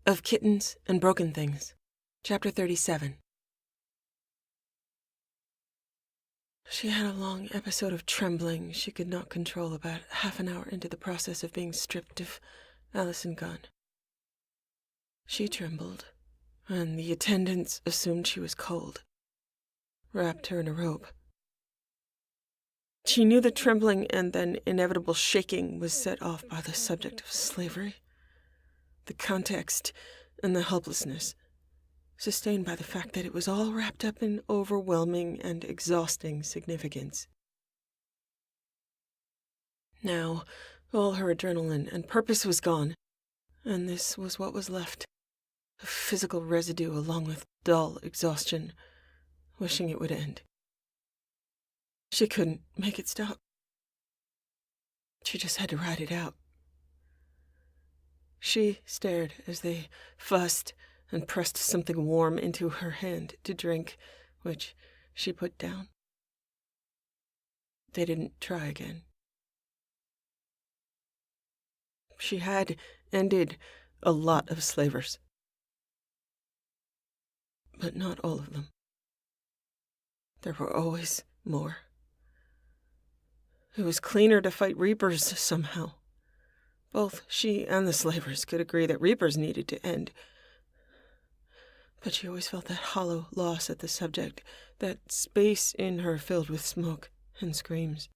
Of Kittens and Broken Things, Chapter 37. She had a long episode of trembling she could not control about half an hour into the process of being stripped of Allison Gunn. She trembled, and the attendants assumed she was cold, wrapped her in a robe. She knew the trembling and then inevitable shaking was set off by the subject of slavery, the context, and the helplessness, sustained by the fact that it was all wrapped up in overwhelming and exhausting significance. Now, all her adrenaline and purpose was gone, and this was what was left, a physical residue along with dull exhaustion, wishing it would end. She couldn't make it stop. She just had to ride it out. She stared as they fussed and pressed something warm into her hand to drink, which she put down. They didn't try again. She had ended a lot of slavers, but not all of them. There were always more. It was cleaner to fight Reapers somehow. Both she and the slavers could agree that Reapers needed to end. But she always felt that hollow loss at the subject, that space in her filled with smoke and screams.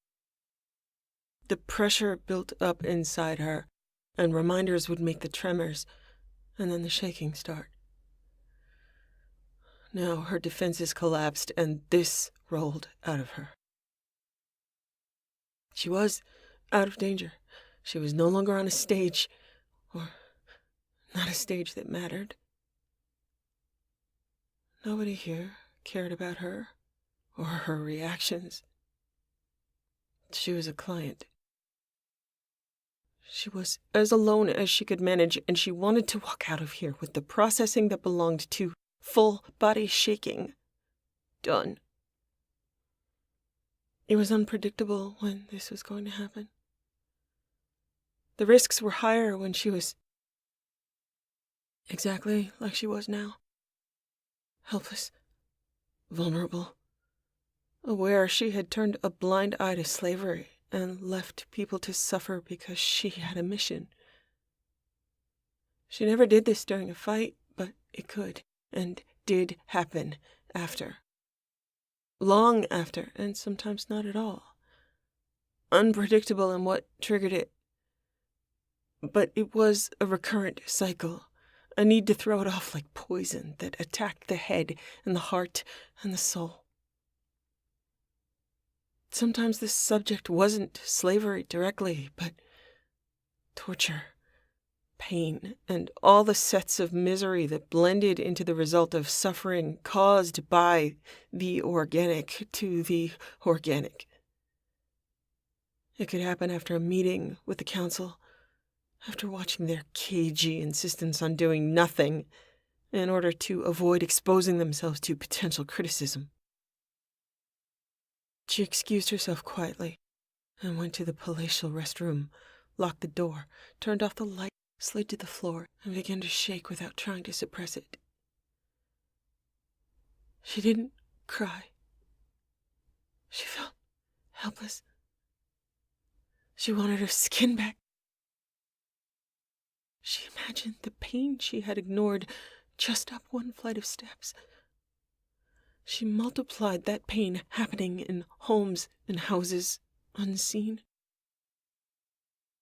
The pressure built up inside her, and reminders would make the tremors, and then the shaking start. Now her defenses collapsed, and this rolled out of her. She was out of danger. She was no longer on a stage, or not a stage that mattered. Nobody here cared about her or her reactions. She was a client. She was as alone as she could manage, and she wanted to walk out of here with the processing that belonged to full body shaking done. It was unpredictable when this was going to happen. The risks were higher when she was exactly like she was now. Helpless, vulnerable, aware she had turned a blind eye to slavery and left people to suffer because she had a mission. She never did this during a fight, but it could and did happen after. Long after, and sometimes not at all. Unpredictable in what triggered it. But it was a recurrent cycle, a need to throw it off like poison that attacked the head and the heart and the soul. Sometimes the subject wasn't slavery directly, but torture, pain, and all the sets of misery that blended into the result of suffering caused by the organic to the organic. It could happen after a meeting with the council, after watching their cagey insistence on doing nothing in order to avoid exposing themselves to potential criticism. She excused herself quietly and went to the palatial restroom, locked the door, turned off the light, slid to the floor, and began to shake without trying to suppress it. She didn't cry. She felt helpless. She wanted her skin back. She imagined the pain she had ignored just up one flight of steps. She multiplied that pain happening in homes and houses unseen.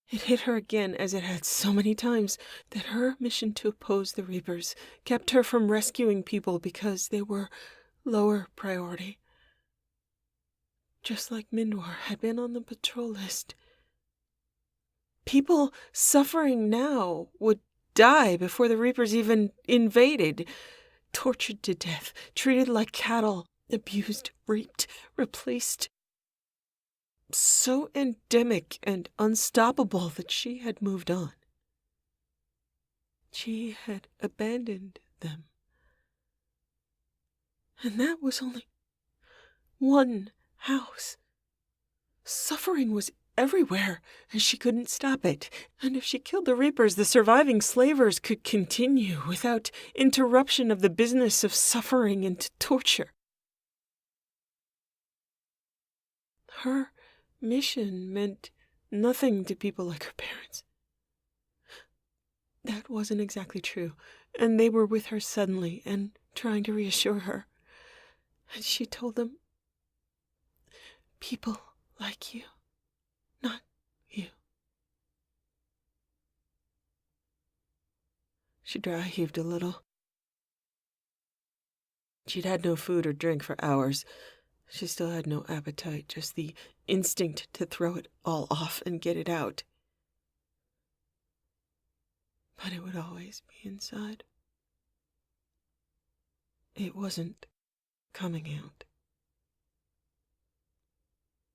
It hit her again, as it had so many times, that her mission to oppose the Reapers kept her from rescuing people because they were lower priority. Just like Mindwar had been on the patrol list. People suffering now would die before the Reapers even invaded, tortured to death, treated like cattle, abused, raped, replaced. So endemic and unstoppable that she had moved on. She had abandoned them. And that was only one house. Suffering was everywhere, and she couldn't stop it. And if she killed the Reapers, the surviving slavers could continue without interruption of the business of suffering and torture. Her mission meant nothing to people like her parents. That wasn't exactly true, and they were with her suddenly and trying to reassure her. And she told them, people like you, not you. She dry-heaved a little. She'd had no food or drink for hours. She still had no appetite, just the instinct to throw it all off and get it out. But it would always be inside. It wasn't coming out.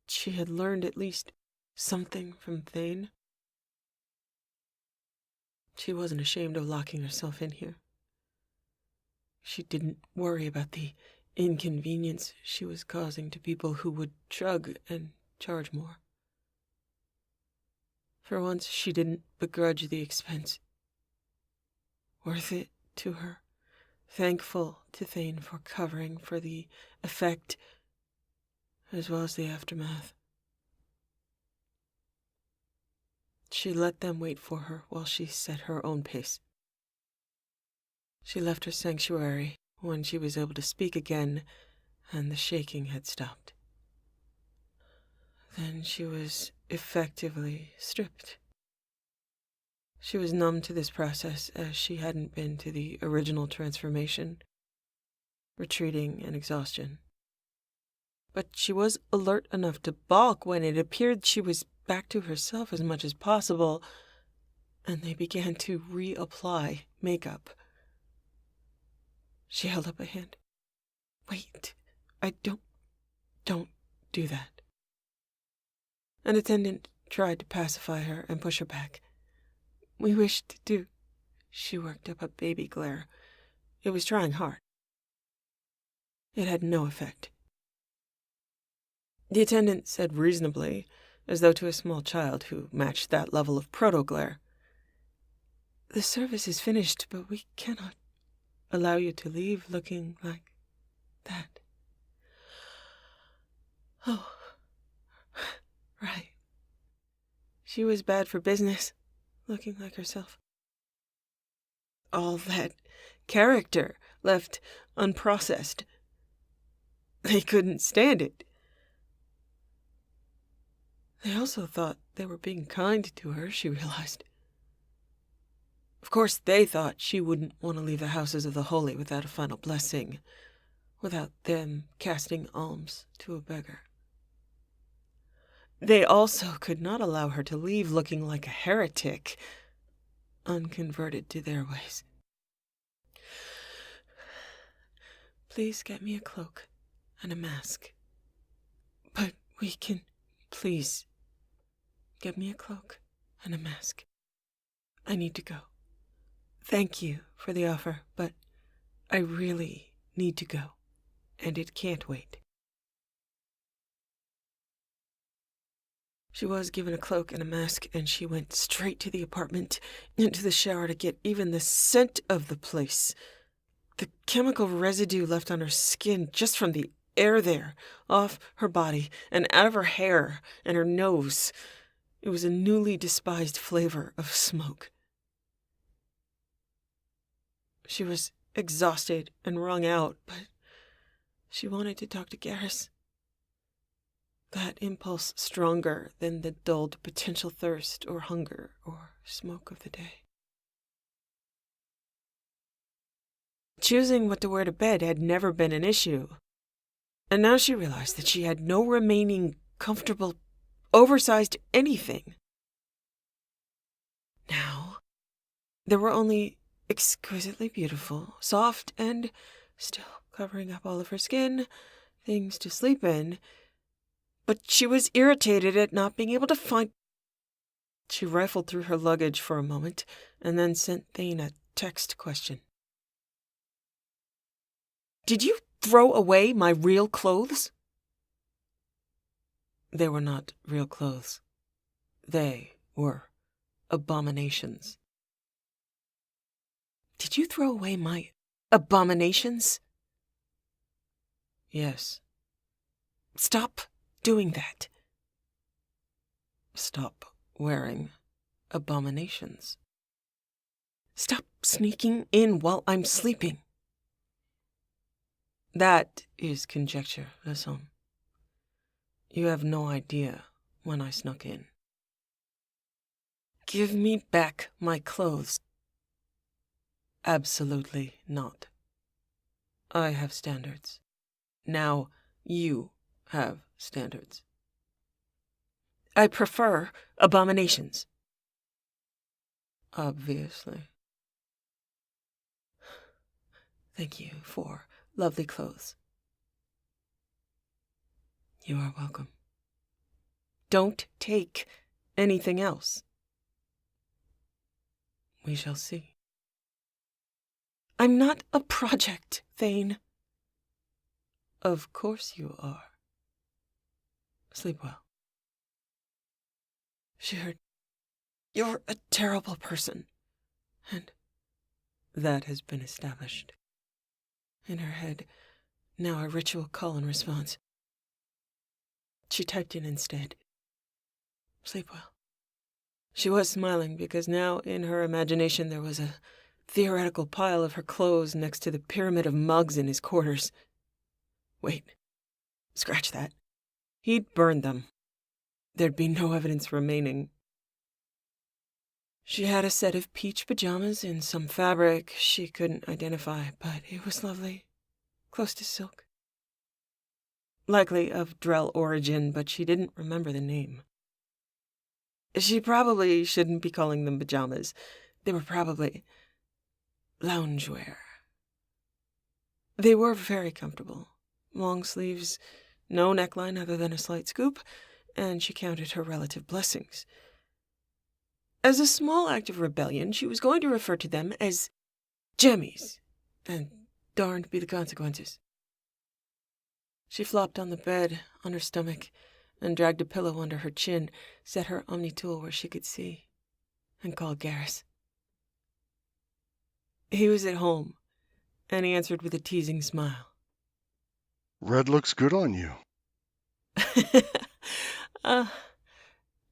She had learned at least something from Thane. She wasn't ashamed of locking herself in here. She didn't worry about the inconvenience she was causing to people who would shrug and charge more. For once, she didn't begrudge the expense. Worth it to her, thankful to Thane for covering for the effect as well as the aftermath. She let them wait for her while she set her own pace. She left her sanctuary when she was able to speak again and the shaking had stopped. Then she was effectively stripped. She was numb to this process as she hadn't been to the original transformation, retreating in exhaustion. But she was alert enough to balk when it appeared she was back to herself as much as possible, and they began to reapply makeup. She held up a hand. Wait, I don't do that. An attendant tried to pacify her and push her back. We wished to. She worked up a baby glare. It was trying hard. It had no effect. The attendant said reasonably, as though to a small child who matched that level of proto-glare, "The service is finished, but we cannot allow you to leave looking like that." Oh, right. She was bad for business, looking like herself. All that character left unprocessed. They couldn't stand it. They also thought they were being kind to her, she realized. Of course, they thought she wouldn't want to leave the houses of the holy without a final blessing, without them casting alms to a beggar. They also could not allow her to leave looking like a heretic, unconverted to their ways. Please get me a cloak and a mask. But we can... Please, get me a cloak and a mask. I need to go. Thank you for the offer, but I really need to go, and it can't wait. She was given a cloak and a mask, and she went straight to the apartment, into the shower to get even the scent of the place. The chemical residue left on her skin just from the air there, off her body, and out of her hair and her nose. It was a newly despised flavor of smoke. She was exhausted and wrung out, but she wanted to talk to Garrus. That impulse stronger than the dulled potential thirst or hunger or smoke of the day. Choosing what to wear to bed had never been an issue. And now she realized that she had no remaining comfortable, oversized anything. Now, there were only exquisitely beautiful, soft, and still covering up all of her skin, things to sleep in. But she was irritated at not being able to find... She rifled through her luggage for a moment, and then sent Thane a text question. "Did you throw away my real clothes?" They were not real clothes. They were abominations. Did you throw away my abominations? Yes. Stop doing that. Stop wearing abominations. Stop sneaking in while I'm sleeping. That is conjecture, Lesson. You have no idea when I snuck in. Give me back my clothes. Absolutely not. I have standards. Now you have standards. I prefer abominations. Obviously. Thank you for lovely clothes. You are welcome. Don't take anything else. We shall see. I'm not a project, Thane. Of course you are. Sleep well. Shepard, you're a terrible person. And that has been established. In her head, now a ritual call and response. She typed in instead. Sleep well. She was smiling because now in her imagination there was a theoretical pile of her clothes next to the pyramid of mugs in his quarters. Wait. Scratch that. He'd burned them. There'd be no evidence remaining. She had a set of peach pajamas in some fabric she couldn't identify, but it was lovely. Close to silk. Likely of Drell origin, but she didn't remember the name. She probably shouldn't be calling them pajamas. They were probably loungewear. They were very comfortable. Long sleeves, no neckline other than a slight scoop, and she counted her relative blessings. As a small act of rebellion, she was going to refer to them as jammies, and darned be the consequences. She flopped on the bed, on her stomach, and dragged a pillow under her chin, set her omni-tool where she could see, and called Garrus. He was at home, and he answered with a teasing smile. Red looks good on you.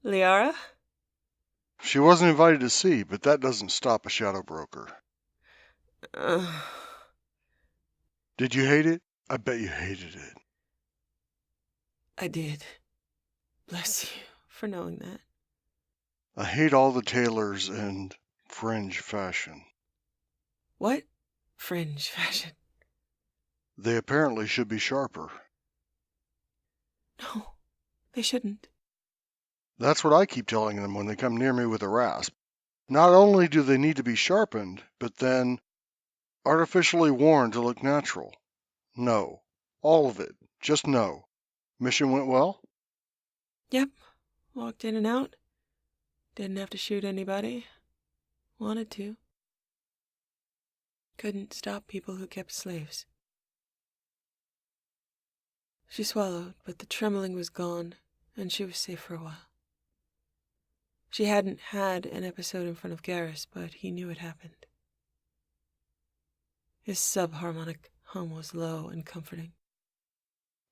Liara? She wasn't invited to see, but that doesn't stop a shadow broker. Did you hate it? I bet you hated it. I did. Bless you for knowing that. I hate all the tailors and fringe fashion. What? Fringe fashion? They apparently should be sharper. No, they shouldn't. That's what I keep telling them when they come near me with a rasp. Not only do they need to be sharpened, but then artificially worn to look natural. No. All of it. Just no. Mission went well? Yep. Walked in and out. Didn't have to shoot anybody. Wanted to. Couldn't stop people who kept slaves. She swallowed, but the trembling was gone, and she was safe for a while. She hadn't had an episode in front of Garrus, but he knew it happened. His subharmonic hum was low and comforting.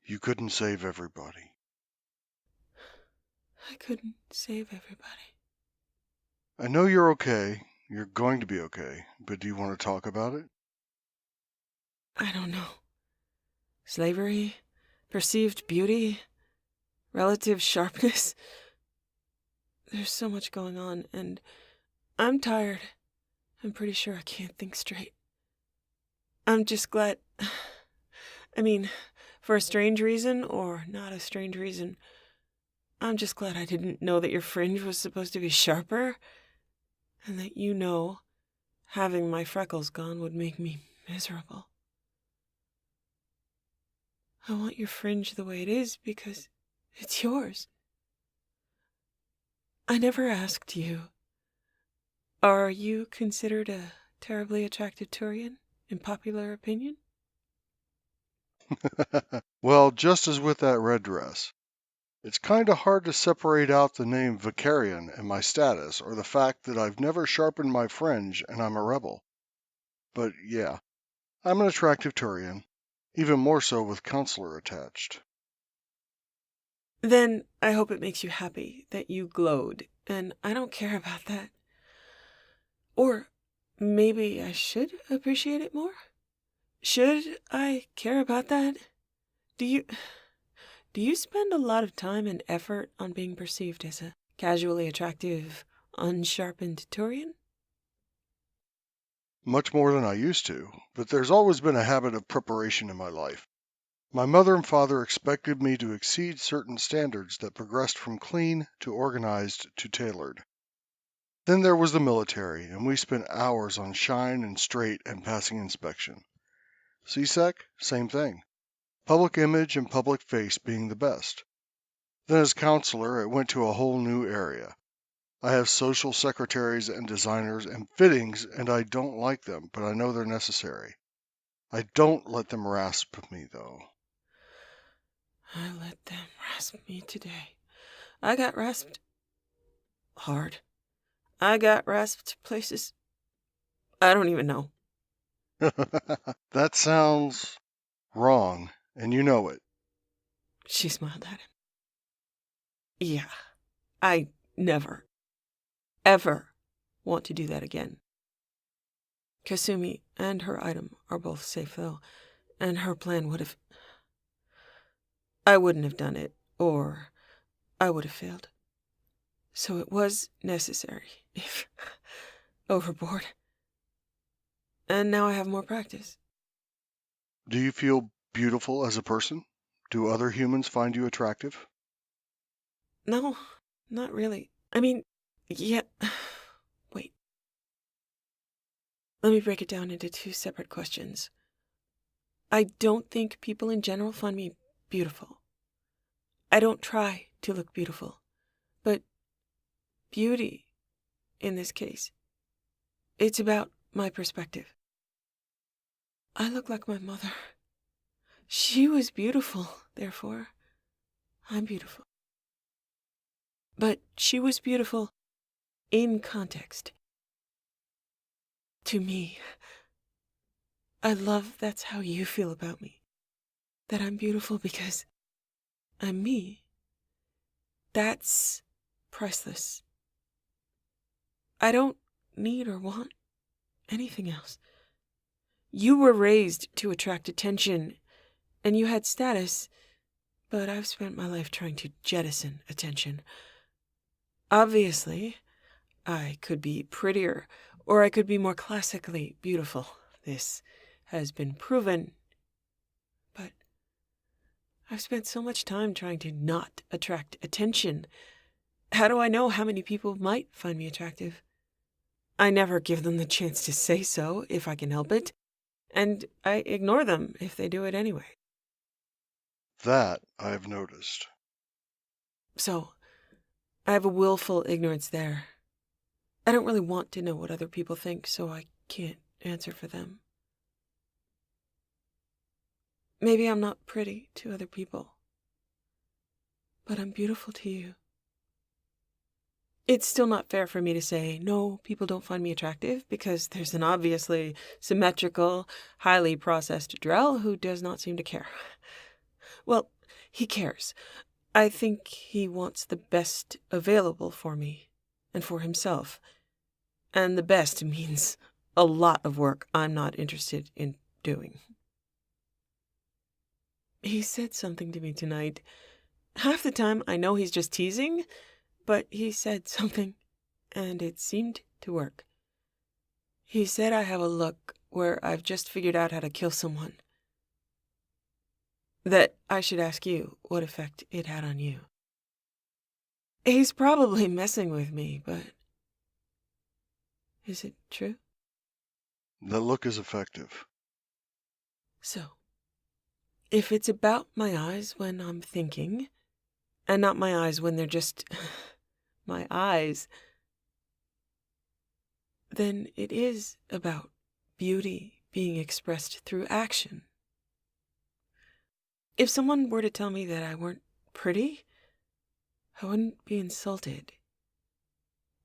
You couldn't save everybody. I couldn't save everybody. I know you're okay. You're going to be okay. But do you want to talk about it? I don't know. Slavery, perceived beauty, relative sharpness. There's so much going on, and I'm tired. I'm pretty sure I can't think straight. I'm just glad... I mean, for a strange reason, or not a strange reason, I'm just glad I didn't know that your fringe was supposed to be sharper, and that you know having my freckles gone would make me miserable. I want your fringe the way it is because it's yours. I never asked you. Are you considered a terribly attractive Turian, in popular opinion? Well, just as with that red dress. It's kinda hard to separate out the name Vicarian and my status, or the fact that I've never sharpened my fringe and I'm a rebel. But yeah, I'm an attractive Turian, even more so with counselor attached. Then I hope it makes you happy that you glowed, and I don't care about that. Or maybe I should appreciate it more? Should I care about that? Do you spend a lot of time and effort on being perceived as a casually attractive, unsharpened Turian? Much more than I used to, but there's always been a habit of preparation in my life. My mother and father expected me to exceed certain standards that progressed from clean to organized to tailored. Then there was the military, and we spent hours on shine and straight and passing inspection. CSEC, same thing. Public image and public face being the best. Then as counselor, it went to a whole new area. I have social secretaries and designers and fittings, and I don't like them, but I know they're necessary. I don't let them rasp me, though. I let them rasp me today. I got rasped hard. I got rasped places I don't even know. That sounds wrong, and you know it. She smiled at him. Yeah, I never, ever want to do that again. Kasumi and her item are both safe, though, and her plan would have... I wouldn't have done it, or I would have failed. So it was necessary, if overboard. And now I have more practice. Do you feel beautiful as a person? Do other humans find you attractive? No, not really. I mean, yeah... Wait. Let me break it down into two separate questions. I don't think people in general find me beautiful. I don't try to look beautiful. But beauty, in this case, it's about my perspective. I look like my mother. She was beautiful, therefore, I'm beautiful. But she was beautiful in context. To me, I love that's how you feel about me. That I'm beautiful because I'm me. That's priceless. I don't need or want anything else. You were raised to attract attention, and you had status, but I've spent my life trying to jettison attention. Obviously, I could be prettier, or I could be more classically beautiful. This has been proven. But I've spent so much time trying to not attract attention. How do I know how many people might find me attractive? I never give them the chance to say so, if I can help it, and I ignore them if they do it anyway. That I've noticed. So, I have a willful ignorance there. I don't really want to know what other people think, so I can't answer for them. Maybe I'm not pretty to other people, but I'm beautiful to you. It's still not fair for me to say, no, people don't find me attractive, because there's an obviously symmetrical, highly processed Drell who does not seem to care. Well, he cares. I think he wants the best available for me, and for himself. And the best means a lot of work I'm not interested in doing. He said something to me tonight. Half the time I know he's just teasing, but he said something, and it seemed to work. He said I have a look where I've just figured out how to kill someone. That I should ask you what effect it had on you. He's probably messing with me, but... is it true? The look is effective. So, if it's about my eyes when I'm thinking, and not my eyes when they're just my eyes, then it is about beauty being expressed through action. If someone were to tell me that I weren't pretty, I wouldn't be insulted.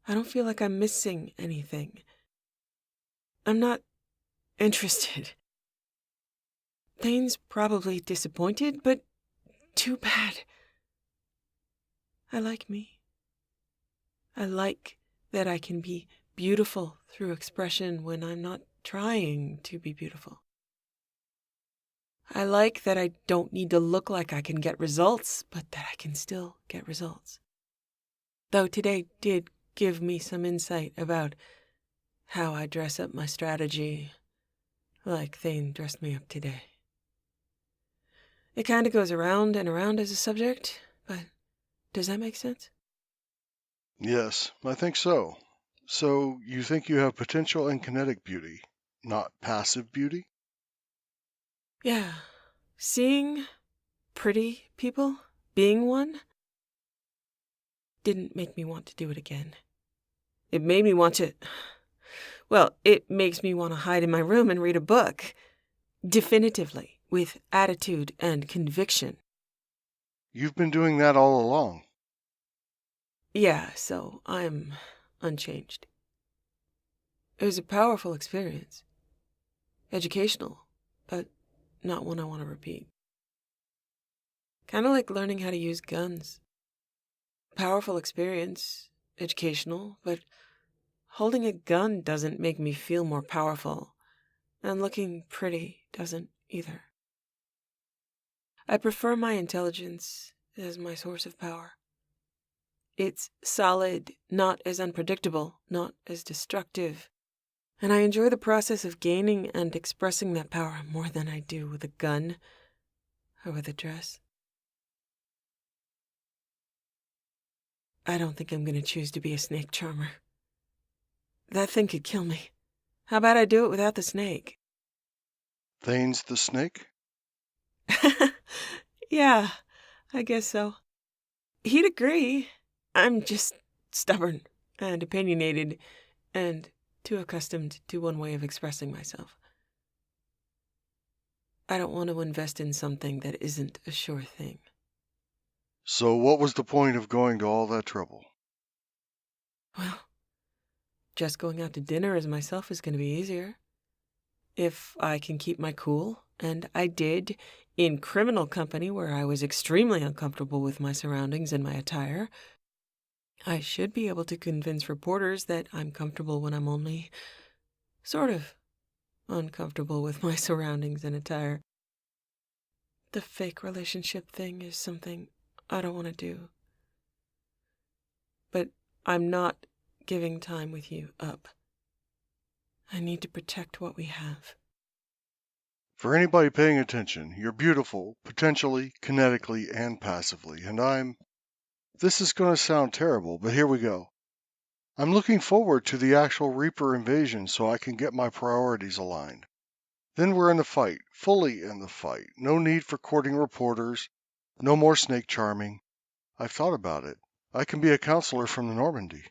I don't feel like I'm missing anything. I'm not interested. Thane's probably disappointed, but too bad. I like me. I like that I can be beautiful through expression when I'm not trying to be beautiful. I like that I don't need to look like I can get results, but that I can still get results. Though today did give me some insight about how I dress up my strategy, like Thane dressed me up today. It kind of goes around and around as a subject, but does that make sense? Yes, I think so. So you think you have potential and kinetic beauty, not passive beauty? Yeah. Seeing pretty people, being one, didn't make me want to do it again. It made me want to... Well, it makes me want to hide in my room and read a book. Definitively, with attitude and conviction. You've been doing that all along. Yeah, so I'm unchanged. It was a powerful experience. Educational, but not one I want to repeat. Kind of like learning how to use guns. Powerful experience, educational, but holding a gun doesn't make me feel more powerful, and looking pretty doesn't either. I prefer my intelligence as my source of power. It's solid, not as unpredictable, not as destructive, and I enjoy the process of gaining and expressing that power more than I do with a gun or with a dress. I don't think I'm going to choose to be a snake charmer. That thing could kill me. How about I do it without the snake? Thane's the snake? Yeah, I guess so. He'd agree. I'm just stubborn and opinionated and too accustomed to one way of expressing myself. I don't want to invest in something that isn't a sure thing. So what was the point of going to all that trouble? Well, just going out to dinner as myself is going to be easier. If I can keep my cool, and I did in criminal company where I was extremely uncomfortable with my surroundings and my attire, I should be able to convince reporters that I'm comfortable when I'm only sort of uncomfortable with my surroundings and attire. The fake relationship thing is something I don't want to do. But I'm not giving time with you up. I need to protect what we have. For anybody paying attention, you're beautiful, potentially, kinetically, and passively, and this is going to sound terrible, but here we go. I'm looking forward to the actual Reaper invasion so I can get my priorities aligned. Then we're in the fight, fully in the fight. No need for courting reporters, no more snake charming. I've thought about it. I can be a counselor from the Normandy.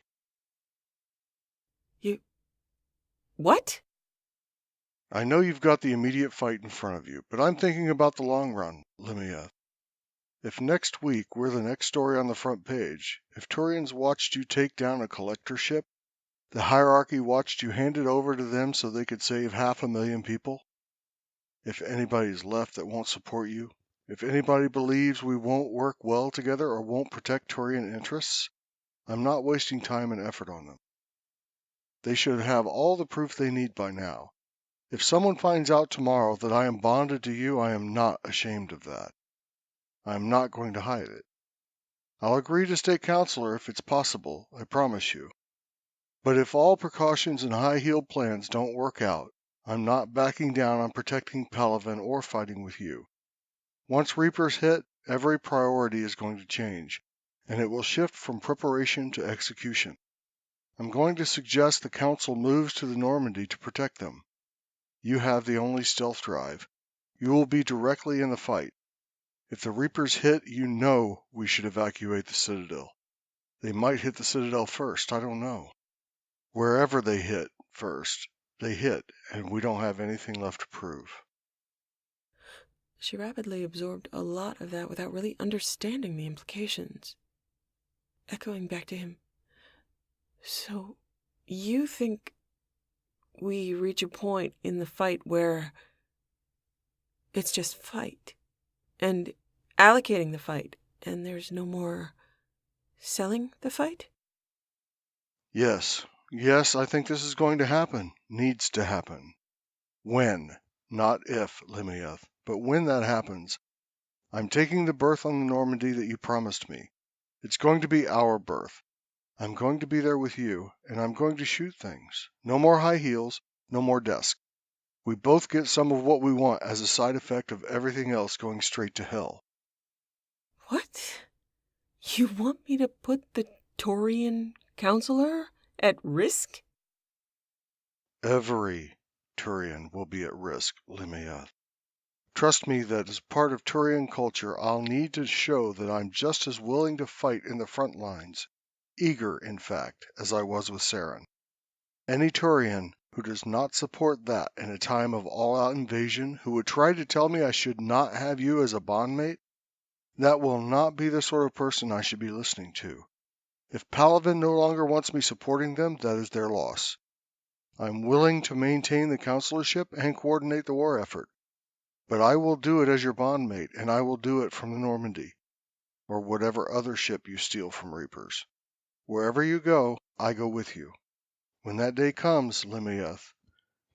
You... What? I know you've got the immediate fight in front of you, but I'm thinking about the long run, Limia. If next week we're the next story on the front page, if Turians watched you take down a collector ship, the hierarchy watched you hand it over to them so they could save 500,000 people, if anybody's left that won't support you, if anybody believes we won't work well together or won't protect Turian interests, I'm not wasting time and effort on them. They should have all the proof they need by now. If someone finds out tomorrow that I am bonded to you, I am not ashamed of that. I am not going to hide it. I'll agree to stay counselor if it's possible, I promise you. But if all precautions and high-heeled plans don't work out, I'm not backing down on protecting Palaven or fighting with you. Once Reapers hit, every priority is going to change, and it will shift from preparation to execution. I'm going to suggest the Council moves to the Normandy to protect them. You have the only stealth drive. You will be directly in the fight. If the Reapers hit, you know we should evacuate the Citadel. They might hit the Citadel first, I don't know. Wherever they hit first, they hit, and we don't have anything left to prove. She rapidly absorbed a lot of that without really understanding the implications. echoing back to him. So, you think we reach a point in the fight where it's just fight, and allocating the fight, and there's no more selling the fight? Yes, yes, I think this is going to happen. Needs to happen. When, not if, Limieth, but when that happens, I'm taking the berth on the Normandy that you promised me. It's going to be our berth. I'm going to be there with you, and I'm going to shoot things. No more high heels, no more desk. We both get some of what we want as a side effect of everything else going straight to hell. What? You want me to put the Turian counselor at risk? Every Turian will be at risk, Limieth. Trust me that as part of Turian culture, I'll need to show that I'm just as willing to fight in the front lines, eager, in fact, as I was with Saren. Any Turian who does not support that in a time of all-out invasion, who would try to tell me I should not have you as a bondmate, that will not be the sort of person I should be listening to. If Paladin no longer wants me supporting them, that is their loss. I'm willing to maintain the counselorship and coordinate the war effort, but I will do it as your bondmate, and I will do it from the Normandy, or whatever other ship you steal from Reapers. Wherever you go, I go with you. When that day comes, Limieth,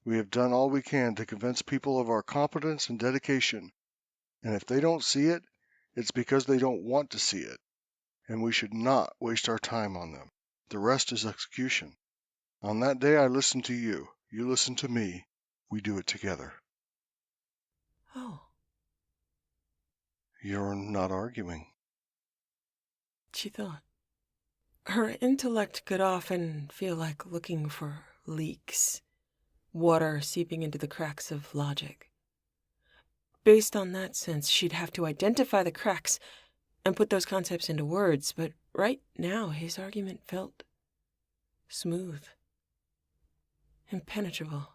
we have done all we can to convince people of our competence and dedication, and if they don't see it, it's because they don't want to see it, and we should not waste our time on them. The rest is execution. On that day I listen to you, you listen to me, we do it together. Oh. You're not arguing. She thought. Her intellect could often feel like looking for leaks, water seeping into the cracks of logic. Based on that sense, she'd have to identify the cracks and put those concepts into words, but right now his argument felt smooth, impenetrable.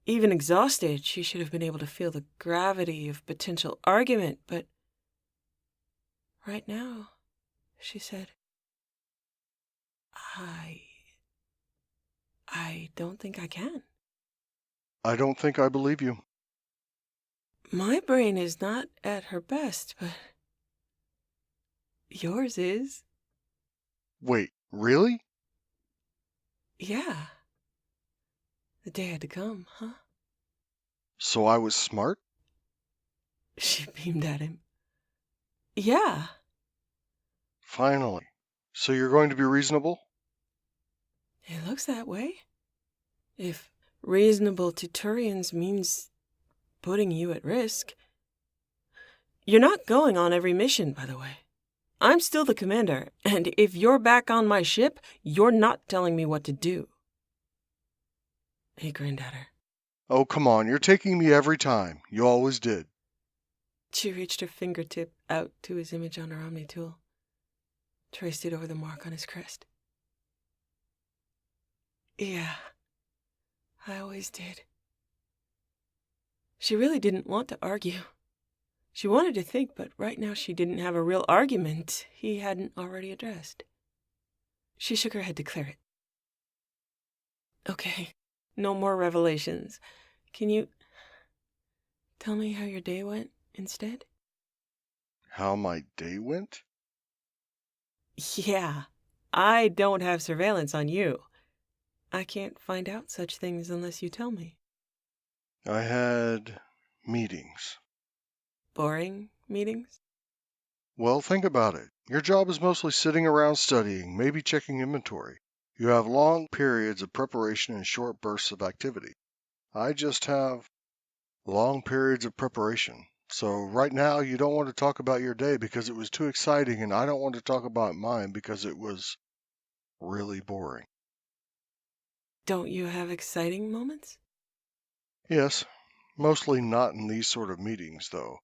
Even exhausted, she should have been able to feel the gravity of potential argument, but right now, she said, I don't think I can. I don't think I believe you. My brain is not at her best, but yours is. Wait, really? Yeah. The day had to come, huh? So I was smart? She beamed at him. Yeah. Finally. So you're going to be reasonable? It looks that way. If reasonable to Turians means putting you at risk. You're not going on every mission, by the way. I'm still the commander, and if you're back on my ship, you're not telling me what to do. He grinned at her. Oh, come on, you're taking me every time. You always did. She reached her fingertip out to his image on her Omni tool, traced it over the mark on his crest. Yeah, I always did. She really didn't want to argue. She wanted to think, but right now she didn't have a real argument he hadn't already addressed. She shook her head to clear it. Okay, no more revelations. Can you tell me how your day went instead? How my day went? Yeah, I don't have surveillance on you. I can't find out such things unless you tell me. I had meetings. Boring meetings? Well, think about it. Your job is mostly sitting around studying, maybe checking inventory. You have long periods of preparation and short bursts of activity. I just have long periods of preparation. So right now you don't want to talk about your day because it was too exciting, and I don't want to talk about mine because it was really boring. Don't you have exciting moments? Yes, mostly not in these sort of meetings, though.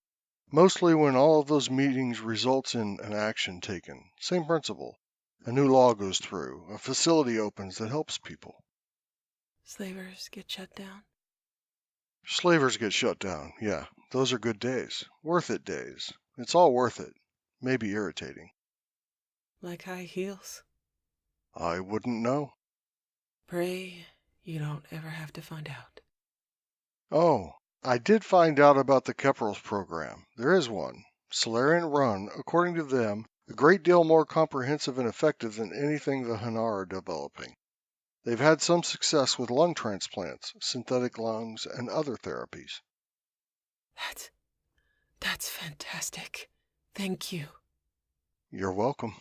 Mostly when all of those meetings results in an action taken. Same principle. A new law goes through. A facility opens that helps people. Slavers get shut down. Slavers get shut down. Yeah, those are good days. Worth it days. It's all worth it. Maybe irritating. Like high heels. I wouldn't know. Pray you don't ever have to find out. Oh, I did find out about the Kepral's program. There is one. Solarian Run, according to them, a great deal more comprehensive and effective than anything the Hanar are developing. They've had some success with lung transplants, synthetic lungs, and other therapies. That's fantastic. Thank you. You're welcome.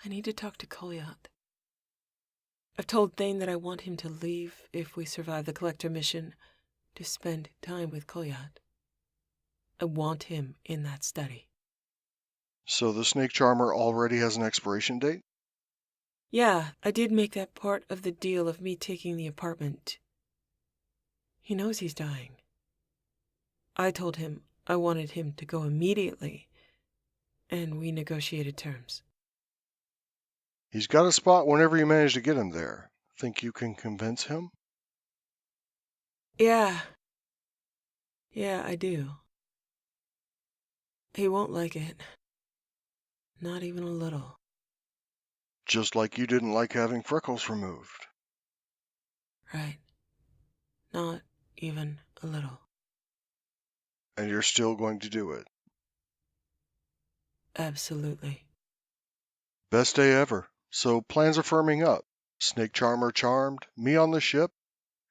I need to talk to Kolyat. I've told Thane that I want him to leave if we survive the Collector mission to spend time with Kolyat. I want him in that study. So the snake charmer already has an expiration date? Yeah, I did make that part of the deal of me taking the apartment. He knows he's dying. I told him I wanted him to go immediately, and we negotiated terms. He's got a spot whenever you manage to get him there. Think you can convince him? Yeah, I do. He won't like it. Not even a little. Just like you didn't like having freckles removed. Right. Not even a little. And you're still going to do it. Absolutely. Best day ever. So plans are firming up. Snake charmer charmed, me on the ship.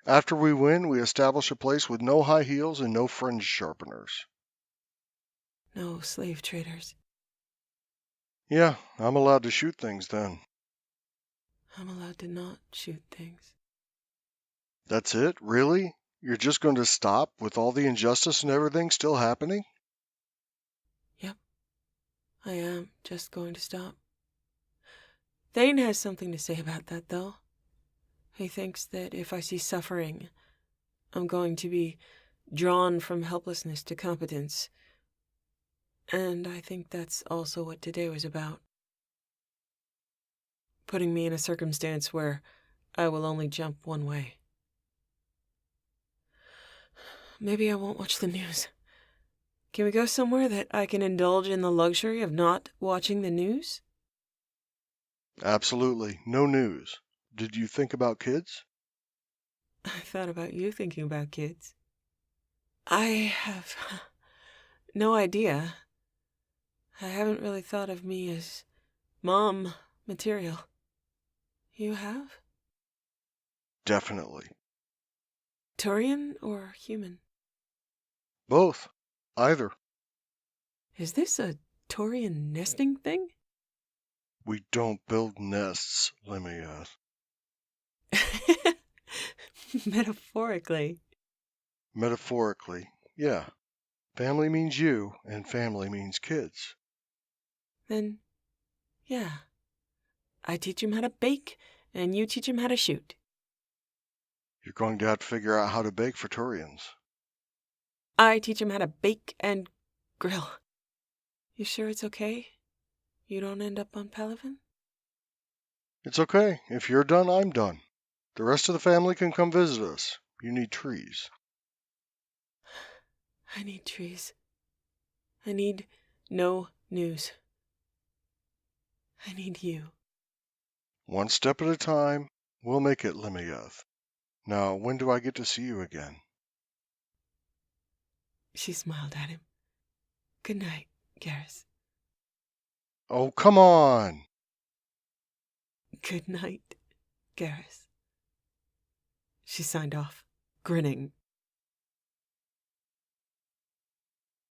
After we win, we establish a place with no high heels and no fringe sharpeners. No slave traders. Yeah, I'm allowed to shoot things then. I'm allowed to not shoot things. That's it? Really? You're just going to stop with all the injustice and everything still happening? Yep. I am just going to stop. Thane has something to say about that, though. He thinks that if I see suffering, I'm going to be drawn from helplessness to competence. And I think that's also what today was about. Putting me in a circumstance where I will only jump one way. Maybe I won't watch the news. Can we go somewhere that I can indulge in the luxury of not watching the news? Absolutely. No news. Did you think about kids? I thought about you thinking about kids. I have no idea. I haven't really thought of me as mom material. You have? Definitely. Turian or human? Both. Either. Is this a Turian nesting thing? We don't build nests, Lemia. Metaphorically. Metaphorically, yeah. Family means you, and family means kids. Then, yeah. I teach him how to bake, and you teach him how to shoot. You're going to have to figure out how to bake for Turians. I teach him how to bake and grill. You sure it's okay? You don't end up on Palaven? It's okay. If you're done, I'm done. The rest of the family can come visit us. You need trees. I need trees. I need no news. I need you. One step at a time, we'll make it, Lemioth. Now, when do I get to see you again? She smiled at him. Good night, Garrus. Oh, come on! Good night, Garrus. She signed off, grinning.